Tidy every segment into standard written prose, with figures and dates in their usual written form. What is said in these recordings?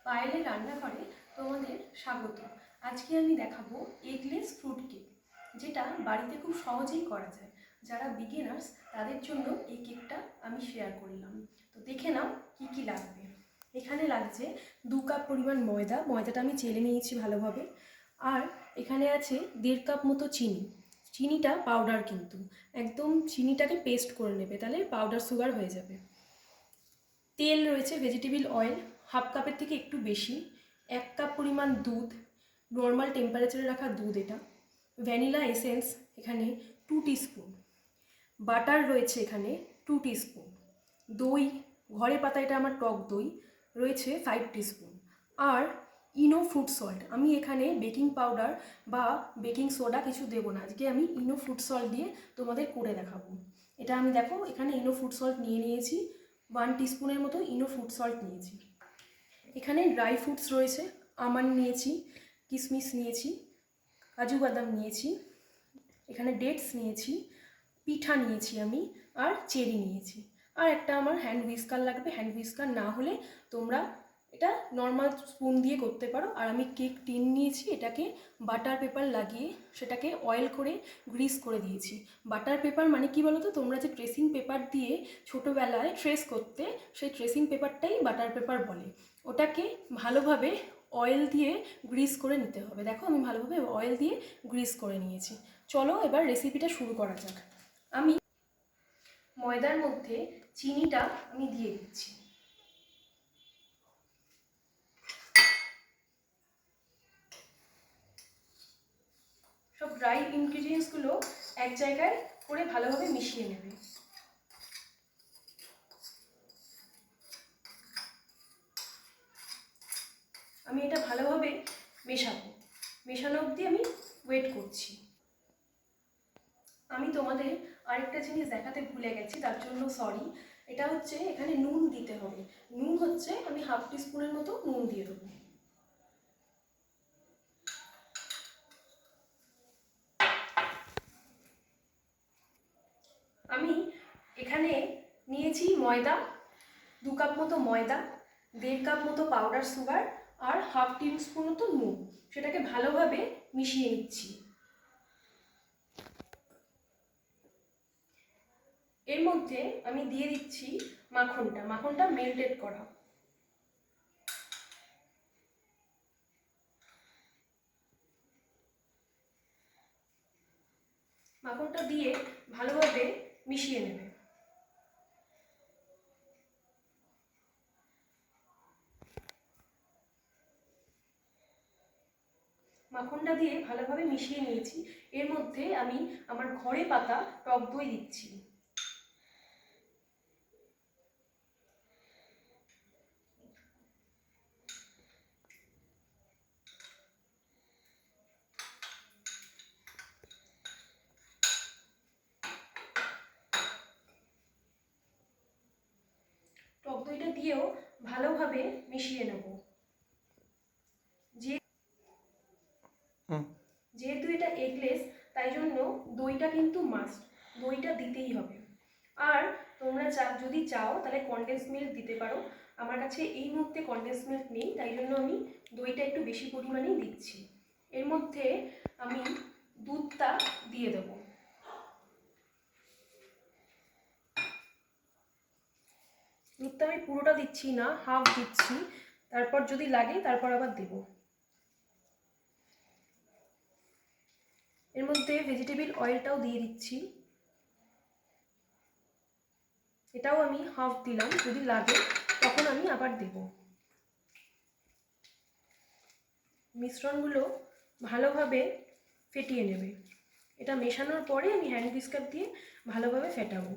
পায়েলের রান্নাঘরে তোমাদের স্বাগত। আজকে আমি দেখাবো এগলেস ফ্রুট কেক, যেটা বাড়িতে খুব সহজেই করা যায়। যারা বিগিনার্স তাদের জন্য এই কেকটা আমি শেয়ার করলাম। তো দেখে নাও কি কি লাগবে। এখানে লাগছে 2 কাপ পরিমাণ ময়দাটা আমি চেলে নিয়েছি ভালোভাবে। আর এখানে আছে 1.5 কাপ মতো চিনি। চিনিটা পাউডার, কিন্তু একদম চিনিটাকে পেস্ট করে নেবে, তাহলে পাউডার সুগার হয়ে যাবে। তেল রয়েছে ভেজিটেবল অয়েল 1/2 কাপের থেকে একটু বেশি। 1 কাপ পরিমাণ দুধ, নর্মাল টেম্পারেচারে রাখা দুধ এটা। ভ্যানিলা এসেন্স এখানে 2 টিস্পুন। বাটার রয়েছে এখানে 2 টিস্পুন। দই, ঘরে পাতা, এটা আমার টক দই, রয়েছে 5 টিস্পুন। আর ইনো ফ্রুট সল্ট, আমি এখানে বেকিং পাউডার বা বেকিং সোডা কিছু দেবো না, আজকে আমি ইনো ফ্রুট সল্ট দিয়ে তোমাদের করে দেখাবো। এটা আমি দেখো এখানে ইনো ফ্রুট সল্ট নিয়েছি, 1 টিস্পুনের মতো ইনো ফ্রুট সল্ট নিয়েছি। এখানে ড্রাই ফ্রুটস রয়েছে, আমন্ড নিয়েছি, কিশমিশ নিয়েছি, কাজু বাদাম নিয়েছি, এখানে ডেটস নিয়েছি, পিঠা নিয়েছি আমি, আর চেরি নিয়েছি। আর একটা আমার হ্যান্ড হুইস্কার লাগবে। হ্যান্ড হুইস্কার না হলে তোমরা এটা নর্মাল স্পুন দিয়ে করতে পারো। আর আমি কেক টিন নিয়েছি, এটাকে বাটার পেপার লাগিয়ে সেটাকে অয়েল করে গ্রিস করে দিয়েছি। বাটার পেপার মানে কি বলো তো, তোমরা যে ট্রেসিং পেপার দিয়ে ছোটোবেলায় ট্রেস করতে, সেই ট্রেসিং পেপারটাই বাটার পেপার বলে। ওটাকে ভালোভাবে অয়েল দিয়ে গ্রিস করে নিতে হবে। দেখো আমি ভালোভাবে অয়েল দিয়ে গ্রিস করে নিয়েছি। চলো এবার রেসিপিটা শুরু করা যাক। আমি ময়দার মধ্যে চিনিটা আমি দিয়ে দিচ্ছি। সব ড্রাই ইনগ্রিডিয়েন্টসগুলো এক জায়গায় করে ভালোভাবে মিশিয়ে নেবে। আমি এটা ভালোভাবে মেশাবো, মেশানো অবধি আমি ওয়েট করছি। আমি তোমাদের আরেকটা জিনিস দেখাতে ভুলে গেছি, তার জন্য সরি। এটা হচ্ছে এখানে নুন দিতে হবে। নুন হচ্ছে আমি 1/2 টিস্পুনের মতো নুন দিয়ে দেবো। আমি এখানে নিয়েছি ময়দা, 2 কাপ মতো ময়দা, 1.5 কাপ মতো পাউডার সুগার, আর 1/2 টিস্পুন মতো নুন। সেটাকে ভালোভাবে মিশিয়ে নিচ্ছি। এর মধ্যে আমি দিয়ে দিচ্ছি মাখনটা মেল্টেড করা। মাখনটা দিয়ে ভালোভাবে মিশিয়ে নেবে। মাখনটা দিয়ে ভালোভাবে মিশিয়ে নিয়েছি। এর মধ্যে আমি আমার ঘরে পাতা টক দই দিচ্ছি। টক দইটা দিয়েও ভালোভাবে মিশিয়ে নেব। যেহেতু এটা এগলেস, তাই জন্য দইটা কিন্তু মাস্ট, দইটা দিতেই হবে। আর তোমরা যদি চাও তাহলে কনডেন্স মিল্ক দিতে পারো। আমার কাছে এই মুহূর্তে কনডেন্স মিল্ক নেই, তাই জন্য আমি দইটা একটু বেশি পরিমাণেই দিচ্ছি। এর মধ্যে আমি দুধটা দিয়ে দেবো। দুধটা আমি পুরোটা দিচ্ছি না, হাফ দিচ্ছি, তারপর যদি লাগে তারপর আবার দেব। এর মধ্যে ভেজিটেবল অয়েলটাও দিয়ে দিচ্ছি, এটাও আমি হাফ দিলাম, যদি লাগে তখন আমি আবার দেব। মিশ্রণগুলো ভালোভাবে ফেটিয়ে নেবে। এটা মেশানোর পরে আমি হ্যান্ড হুইস্কার দিয়ে ভালোভাবে ফেটাবো।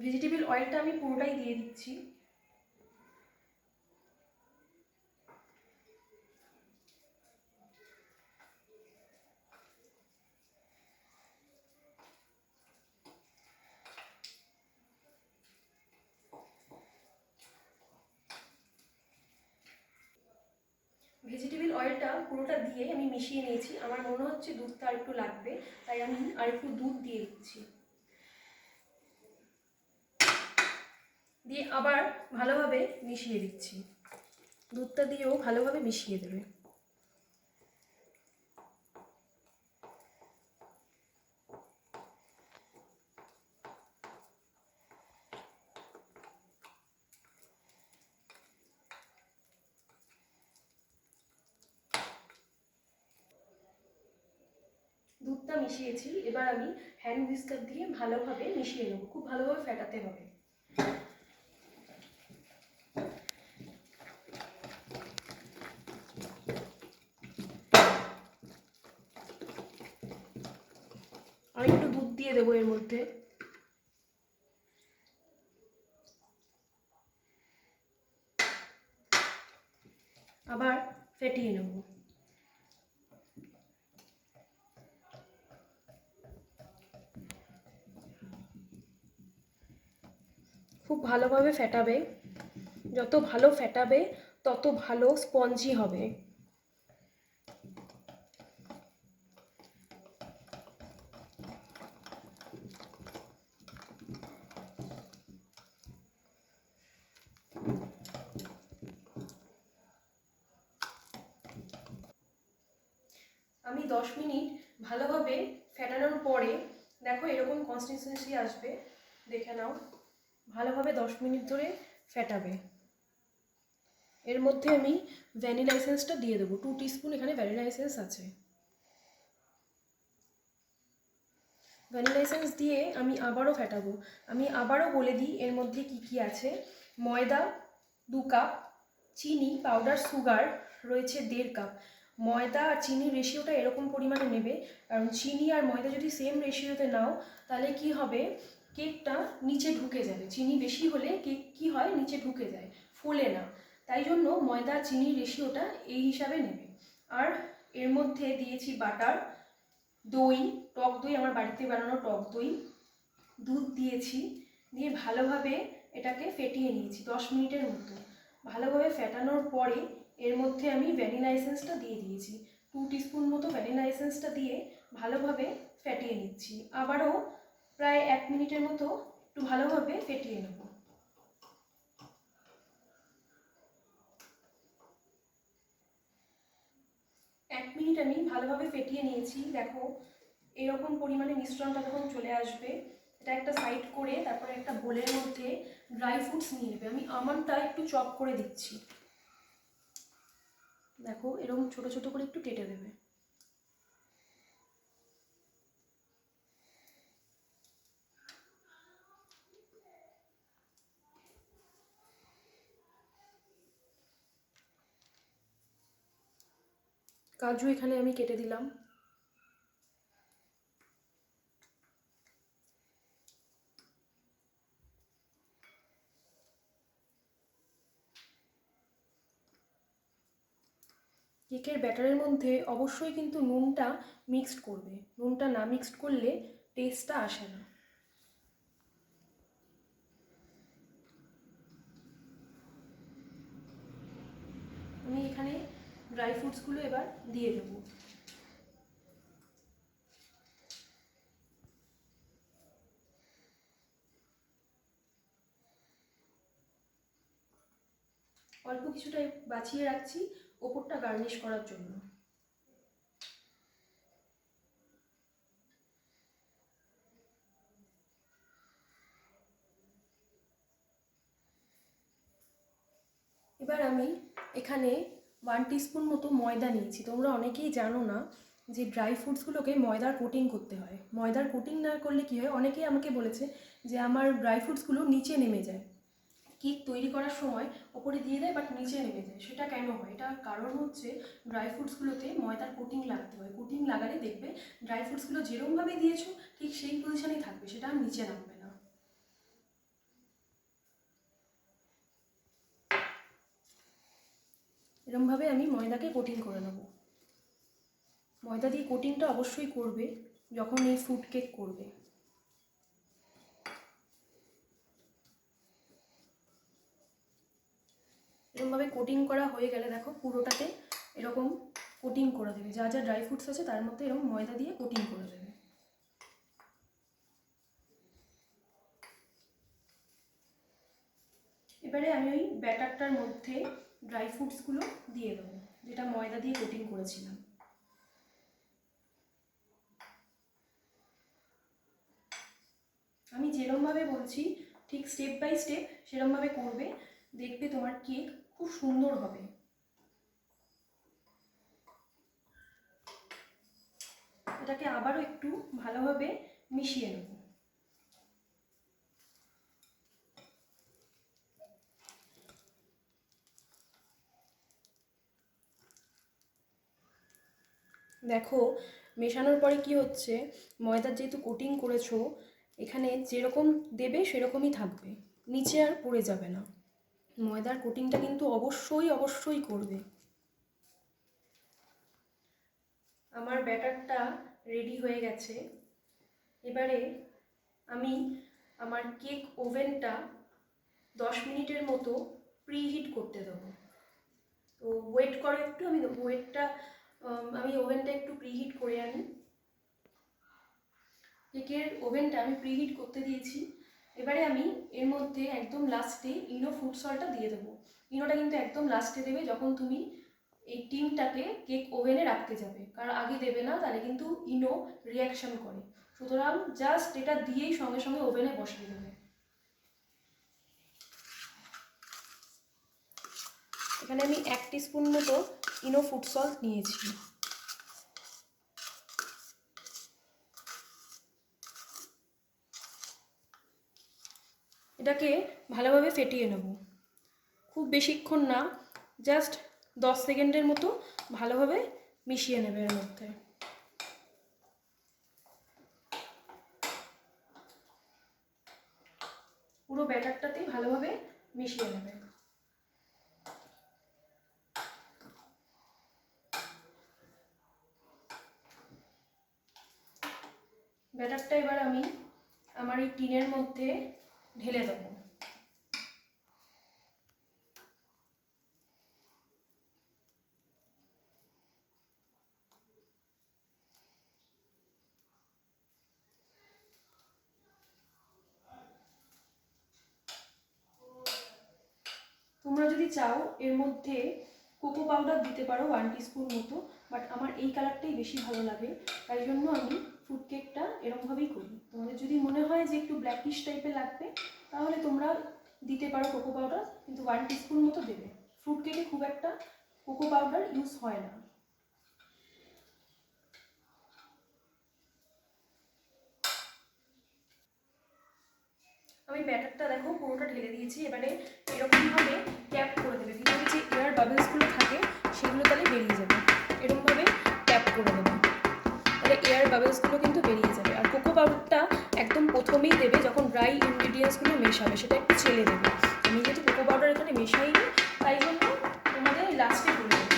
ভেজিটেবল অয়েলটা আমি পুরোটাই দিয়ে দিচ্ছি। ভেজিটেবিল অয়েলটা পুরোটা দিয়ে আমি মিশিয়ে নিয়েছি। আমার মনে হচ্ছে দুধটা আর একটু লাগবে, তাই আমি আর একটু দুধ দিয়ে দিচ্ছি। দিয়ে আবার ভালোভাবে মিশিয়ে দিচ্ছি। দুধটা দিয়েও ভালোভাবে মিশিয়ে দেবে। দুধটা মিশিয়েছি, এবার আমি হ্যান্ড হুইস্কার দিয়ে ভালোভাবে মিশিয়ে নেব। খুব ভালোভাবে ফেটাতে হবে। আর একটু দুধ দিয়ে দেবো এর মধ্যে। আবার ফেটিয়ে নেব। খুব ভালোভাবে ফেটাবে। যত ভালো ফেটাবে তত ভালো স্পঞ্জি হবে। আমি 10 মিনিট ভালোভাবে ফেটানোর পরে দেখো এরকম কনসিস্টেন্সি আসবে, দেখে নাও। ভালোভাবে 10 মিনিট ধরে ফেটাবে। এর মধ্যে আমি ভ্যানিলা এসেন্সটা দিয়ে দেবো। 2 টিস্পুন এখানে ভ্যানিলা এসেন্স আছে। ভ্যানিলা এসেন্স দিয়ে আমি আবারও ফেটাবো। আমি আবারও বলে দিই এর মধ্যে কি কি আছে। ময়দা 2 কাপ, চিনি পাউডার সুগার রয়েছে 1.5 কাপ। ময়দা আর চিনির রেশিওটা এরকম পরিমাণে নেবে, কারণ চিনি আর ময়দা যদি সেম রেশিওতে নাও তাহলে কি হবে, কেকটা নিচে ঢুকে যাবে। চিনি বেশি হলে কেক কি হয়, নিচে ঢুকে যায়, ফোলে না। তাই জন্য ময়দা চিনির রেশিওটা এই হিসাবে নেবে। আর এর মধ্যে দিয়েছি বাটার, দই, টক দই, আমার বাড়িতে বানানো টক দই, দুধ দিয়েছি। দিয়ে ভালোভাবে এটাকে ফেটিয়ে নিয়েছি 10 মিনিটের মতো। ভালোভাবে ফেটানোর পরে এর মধ্যে আমি ভ্যানিলা এসেন্সটা দিয়ে দিয়েছি। 2 টিস্পুন মতো ভ্যানিলা এসেন্সটা দিয়ে ভালোভাবে ফেটিয়ে নিচ্ছি। আবারও প্রায় 1 মিনিটের মতো একটু ভালোভাবে ফেটিয়ে নেব। 1 মিনিট আমি ভালোভাবে ফেটিয়ে নিয়েছি। দেখো এরকম পরিমাণে মিশ্রণটা যখন চলে আসবে, এটা একটা সাইড করে তারপরে একটা বোলের মধ্যে ড্রাই ফ্রুটস নিয়ে নেবে। আমি আমন্ডটা একটু চপ করে দিচ্ছি। দেখো এরকম ছোট ছোট করে একটু কেটে দেবে। কাজু এখানে আমি কেটে দিলাম। কেকের ব্যাটারের মধ্যে অবশ্যই কিন্তু নুনটা মিক্সড করবে। নুনটা না মিক্সড করলে টেস্টটা আসে না। আমি এখানে ড্রাই ফ্রুটসগুলো এবার দিয়ে দেবো। অল্প কিছুটা বাছিয়ে রাখছি ওপরটা গার্নিশ করার জন্য। এবার আমি এখানে 1 টিস্পুন মতো ময়দা নিয়েছি। তোমরা অনেকেই জানো না যে ড্রাই ফ্রুটসগুলোকে ময়দার কোটিং করতে হয়। ময়দার কোটিং না করলে কী হয়, অনেকেই আমাকে বলেছে যে আমার ড্রাই ফ্রুটসগুলো নিচে নেমে যায়, কেক তৈরি করার সময় ওপরে দিয়ে দেয় বাট নিচে নেমে যায়। সেটা কেন হয়? এটা কারণ হচ্ছে ড্রাই ফ্রুটসগুলোতে ময়দার কোটিং লাগাতে হয়। কোটিং লাগালে দেখবে ড্রাই ফ্রুটসগুলো যেরকমভাবে দিয়েছো ঠিক সেই পজিশনেই থাকবে, সেটা আর নিচে নামবে না। এরকমভাবে আমি ময়দাকে কোটিং করে নেব। ময়দা দিয়ে কোটিংটা অবশ্যই করবে যখন এই ফ্রুট কেক করবে। এরকমভাবে কোটিং করা হয়ে গেলে দেখো পুরোটাতে এরকম কোটিং করে দেবে, যা যা ড্রাই ফ্রুটস আছে তার মধ্যে এরকম ময়দা দিয়ে কোটিং করে দেবে। এবারে আমি ওই ব্যাটারটার মধ্যে ড্রাই ফ্রুটসগুলো দিয়ে দেবো, যেটা ময়দা দিয়ে কোটিং করেছিলাম। আমি যেরকমভাবে বলছি ঠিক স্টেপ বাই স্টেপ সেরকমভাবে করবে, দেখবে তোমার কেক খুব সুন্দর হবে। এটাকে আবারও একটু ভালোভাবে মিশিয়ে নেব। দেখো মেশানোর পরে কি হচ্ছে, ময়দার যেহেতু কোটিং করেছো এখানে যেরকম দেবে সেরকমই থাকবে, নিচে আর পড়ে যাবে না। ময়দার কোটিংটা কিন্তু অবশ্যই অবশ্যই করবে। আমার ব্যাটারটা রেডি হয়ে গেছে। এবারে আমি আমার কেক ওভেনটা 10 মিনিটের মতো প্রিহিট করতে দেবো। তো ওয়েট করো একটু, আমি ওভেনটা একটু প্রিহিট করে আনি। কেকের ওভেনটা আমি প্রিহিট করতে দিয়েছি। এবারে আমি এর মধ্যে একদম লাস্টে ইনো ফুড সল্টটা দিয়ে দেবো। ইনোটা কিন্তু একদম লাস্টে দেবে যখন তুমি এই টিনটাকে কেক ওভেনে রাখতে যাবে, কারণ আগে দেবে না, তাহলে কিন্তু ইনো রিয়াকশন করে। সুতরাং জাস্ট এটা দিয়েই সঙ্গে সঙ্গে ওভেনে বসিয়ে দেবে। এখানে আমি 1 টিস্পুন মতো ইনো ফুড সল্ট নিয়েছি। এটাকে ভালোভাবে ফেটিয়ে নেব, খুব বেশিক্ষণ না, জাস্ট 10 সেকেন্ডের মতো ভালোভাবে মিশিয়ে নেবে এর মধ্যে। পুরো ব্যাটারটাতেই ভালোভাবে মিশিয়ে নেবে। ব্যাটারটা এবার আমি আমার এই টিনের মধ্যে ঢেলে দেবো। তোমরা যদি চাও এর মধ্যে কোকো পাউডার দিতে পারো 1 টিস্পুন মতো, বাট আমার এই কালারটাই বেশি ভালো লাগে, তাই জন্য আমি ফ্রুট কেকটা এরকমভাবেই করি। তোমাদের যদি মনে হয় যে একটু ব্ল্যাকিশ টাইপের লাগবে তাহলে তোমরা দিতে পারো কোকো পাউডার, কিন্তু 1 টিস্পুন মতো দেবে। ফ্রুট কেকে খুব একটা কোকো পাউডার ইউজ হয় না। আমি ব্যাটারটা দেখো পুরোটা ঢেলে দিয়েছি। এবারে এরকমভাবে ট্যাপ করে দেবে, ভিতরে যে এয়ার বাবলসগুলো থাকে সেগুলো তাহলে বেরিয়ে যাবে। এরকমভাবে ট্যাপ করে দেবে, তাহলে এয়ার বাবলসগুলো কিন্তু বেরিয়ে যাবে। আর কোকো পাউডারটা একদম প্রথমেই দেবে যখন ড্রাই ইনগ্রিডিয়েন্টসগুলো মেশাবে, সেটা একটু চেলে দেবে। আমি যেহেতু কোকো পাউডার এখানে মেশাইনি তাই জন্য তোমাদের লাস্টে বলে দেবে।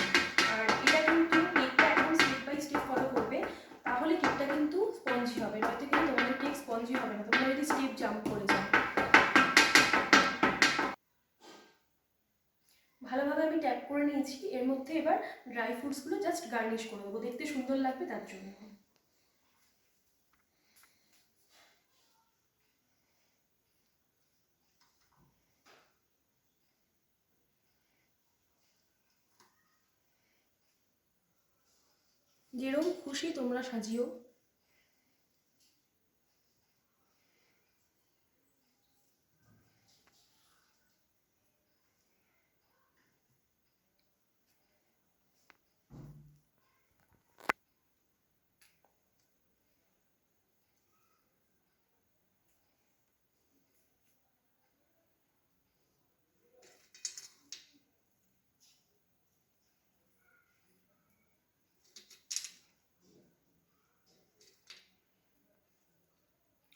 আর এটা কিন্তু কেকটা একদম স্টেপ বাই স্টেপ ফলো করবে, তাহলে কেকটা কিন্তু স্পঞ্জি হবে, নয়তো কিন্তু তোমাদের কেক স্পঞ্জি হবে না তোমরা যদি স্টেপ জাম্প করে যাও। ভালোভাবে আমি ট্যাপ করে নিয়েছি। এর মধ্যে এবার ড্রাই ফ্রুটসগুলো জাস্ট গার্নিশ করে দেবো, দেখতে সুন্দর লাগবে তার জন্য। যেরকম খুশি তোমরা সাজিও।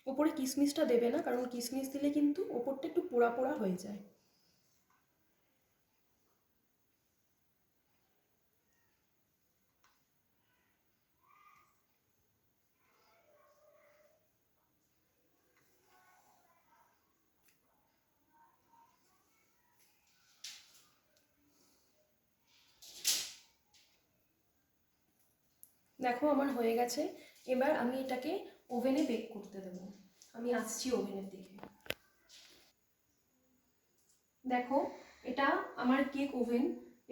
ওপরে কিশমিশটা দেবে না, কারণ কিশমিশ দিলে কিন্তু ওপরটা একটু পোড়া পোড়া হয়ে যায়। দেখো আমার হয়ে গেছে। এবার আমি এটাকে ওভেনে বেক করতে দেবো। আমি আসছি ওভেনের দিকে। দেখো এটা আমার কেক ওভেন,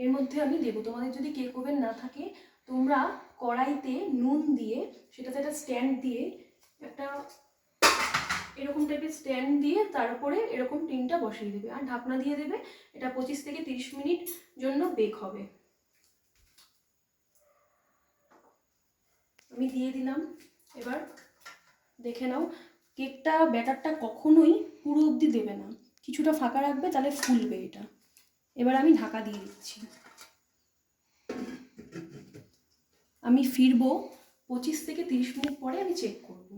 এর মধ্যে আমি দেবো। তোমাদের যদি কেক ওভেন না থাকে তোমরা কড়াইতে নুন দিয়ে সেটাতে একটা স্ট্যান্ড দিয়ে একটা এরকম টাইপের স্ট্যান্ড দিয়ে তার উপরে এরকম টিনটা বসিয়ে দেবে আর ঢাকনা দিয়ে দেবে। এটা 25 থেকে 30 মিনিট জন্য বেক হবে। আমি দিয়ে দিলাম। এবার দেখে নাও, কেকটা ব্যাটারটা কখনোই পুরো অবধি দেবে না, কিছুটা ফাঁকা রাখবে, তাহলে ফুলবে এটা। এবার আমি ঢাকা দিয়ে দিচ্ছি। আমি ফিরবো 25 থেকে 30 মিনিট পরে, আমি চেক করব।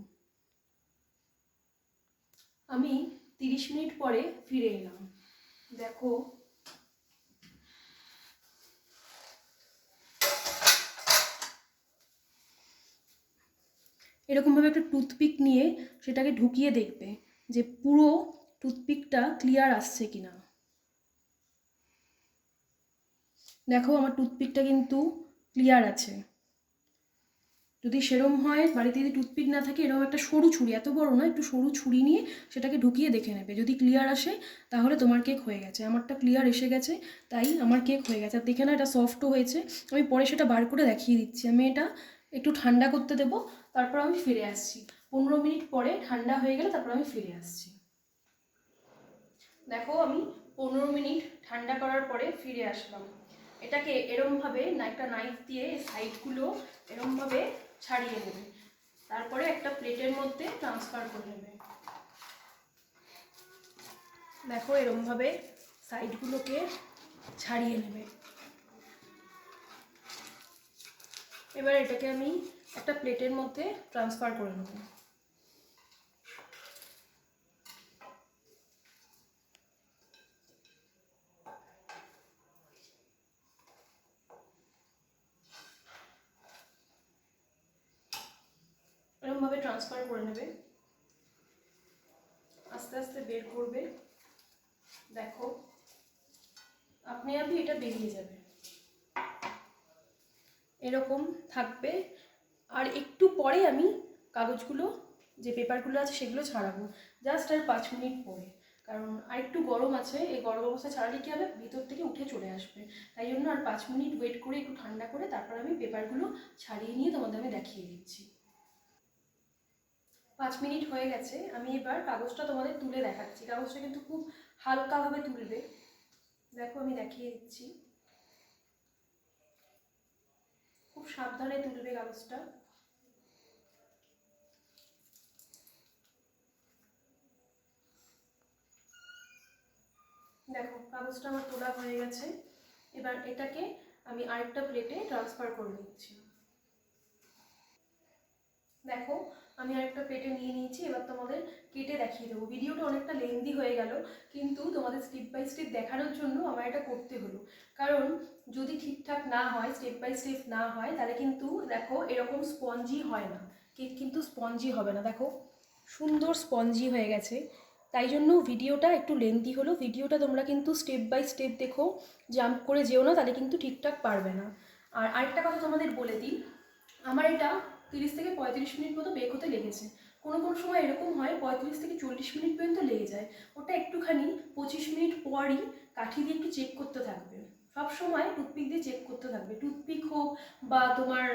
আমি 30 মিনিট পরে ফিরে এলাম। দেখো এরকমভাবে একটা টুথপিক নিয়ে সেটাকে ঢুকিয়ে দেখবে যে পুরো টুথপিকটা ক্লিয়ার আসছে কিনা। দেখো আমার টুথপিকটা কিন্তু ক্লিয়ার আছে। যদি সেরম হয়, বাড়িতে যদি টুথপিক না থাকে, এরকম একটা সরু ছুরি, এত বড় না, একটু সরু ছুরি নিয়ে সেটাকে ঢুকিয়ে দেখে নেবে। যদি ক্লিয়ার আসে তাহলে তোমার কেক হয়ে গেছে। আমারটা ক্লিয়ার এসে গেছে, তাই আমার কেক হয়ে গেছে। আর দেখে না এটা সফটও হয়েছে। আমি পরে সেটা বার করে দেখিয়ে দিচ্ছি। আমি এটা একটু ঠান্ডা করতে দেবো, তারপর আমি ফিরে আসছি। 15 মিনিট পরে ঠান্ডা হয়ে গেলে তারপর আমি ফিরে আসছি। দেখো আমি 15 মিনিট ঠান্ডা করার পরে ফিরে আসলাম। এটাকে এরমভাবে একটা নাইফ দিয়ে সাইডগুলো এরমভাবে ছাড়িয়ে নেবে, তারপরে একটা প্লেটের মধ্যে ট্রান্সফার করে নেবে। দেখো এরমভাবে সাইডগুলোকে ছাড়িয়ে নেবে। এবার এটাকে আমি একটা প্লেটের মধ্যে ট্রান্সফার করে নেব। এরমভাবে ট্রান্সফার করে নেবে, আস্তে আস্তে বের করবে। দেখো আপনি এটা বেরিয়ে যাবে, এরকম থাকবে। আর একটু পরে আমি কাগজগুলো, যে পেপারগুলো আছে সেগুলো ছাড়াবো, জাস্ট আর 5 মিনিট পরে। কারণ আর একটু গরম আছে, এই গরম অবস্থায় ছাড়ালে কী হবে, ভিতর থেকে উঠে চলে আসবে। তাই জন্য আর 5 মিনিট ওয়েট করে একটু ঠান্ডা করে তারপর আমি পেপারগুলো ছাড়িয়ে নিয়ে তোমাদের আমি দেখিয়ে দিচ্ছি। 5 মিনিট হয়ে গেছে। আমি এবার কাগজটা তোমাদের তুলে দেখাচ্ছি। কাগজটা কিন্তু খুব হালকাভাবে তুলবে। দেখো আমি দেখিয়ে দিচ্ছি, খুব সাবধানে তুলবে কাগজটা। দেখো কাগজটা আমার তোলা হয়ে গেছে। এবার এটাকে আমি আরেকটা প্লেটে ট্রান্সফার করে নিচ্ছি। দেখো আমি আরেকটা প্লেটে নিয়ে নিয়েছি। এবার তোমাদের কেটে দেখিয়ে দেবো। ভিডিওটা অনেকটা লেন্দি হয়ে গেল, কিন্তু তোমাদের স্টেপ বাই স্টেপ দেখানোর জন্য আমার এটা করতে হলো। কারণ যদি ঠিকঠাক না হয়, স্টেপ বাই স্টেপ না হয়, তাহলে কিন্তু দেখো এরকম স্পঞ্জি হয় না, কেক কিন্তু স্পঞ্জি হবে না। দেখো সুন্দর স্পঞ্জি হয়ে গেছে। তাই জন্য ভিডিওটা একটু লেন্দি হলো। ভিডিওটা তোমরা কিন্তু স্টেপ বাই স্টেপ দেখো, জাম্প করে যেও না, তাহলে কিন্তু ঠিকঠাক পারবে না। আর আরেকটা কথা তোমাদের বলে দিই, আমার এটা 30 থেকে 35 মিনিট মতো বেক হতে লেগেছে। কোনো কোনো সময় এরকম হয় 35 থেকে 40 মিনিট পর্যন্ত লেগে যায়। ওটা একটুখানি 25 মিনিট পরই কাঠি দিয়ে একটু চেক করতে থাকবে। সব সময় টুথপিক দিয়ে চেক করতে থাকবে। টুথপিক হোক বা তোমার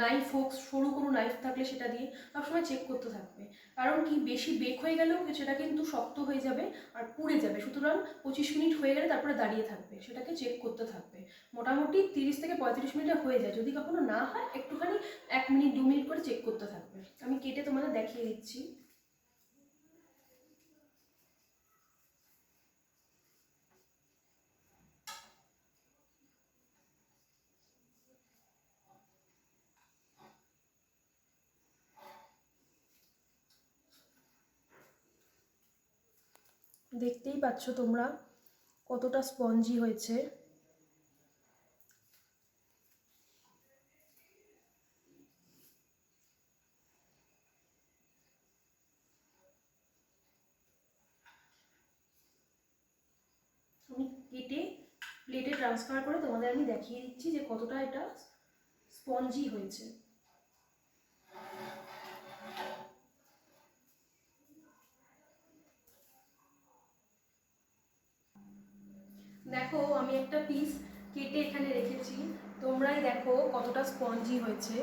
নাইফ হোক, সরু কোনো নাইফ থাকলে সেটা দিয়ে সবসময় চেক করতে থাকবে। কারণ কি, বেশি বেক হয়ে গেলেও সেটা কিন্তু শক্ত হয়ে যাবে আর পুড়ে যাবে। সুতরাং 25 মিনিট হয়ে গেলে তারপরে দাঁড়িয়ে থাকবে, সেটাকে চেক করতে থাকবে। মোটামুটি 30 থেকে 35 মিনিটে হয়ে যায়। যদি কখনো না হয় একটুখানি 1 মিনিট 2 মিনিট করে চেক করতে থাকবে। আমি কেটে তোমাদের দেখিয়ে দিচ্ছি। দেখতেই পাচ্ছ তোমরা কতটা স্পঞ্জি হয়েছে। আমি কেটে প্লেটে ট্রান্সফার করে তোমাদের আমি দেখিয়ে দিচ্ছি যে কতটা এটা স্পঞ্জি হয়েছে। দেখো আমি একটা পিস কেটে এখানে রেখেছি, তোমরাই দেখো কতটা স্পঞ্জি হয়েছে।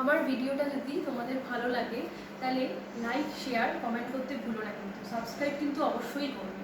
আমার ভিডিওটা যদি তোমাদের ভালো লাগে তাহলে লাইক, শেয়ার, কমেন্ট করতে ভুলো না, কিন্তু সাবস্ক্রাইব কিন্তু অবশ্যই করবে।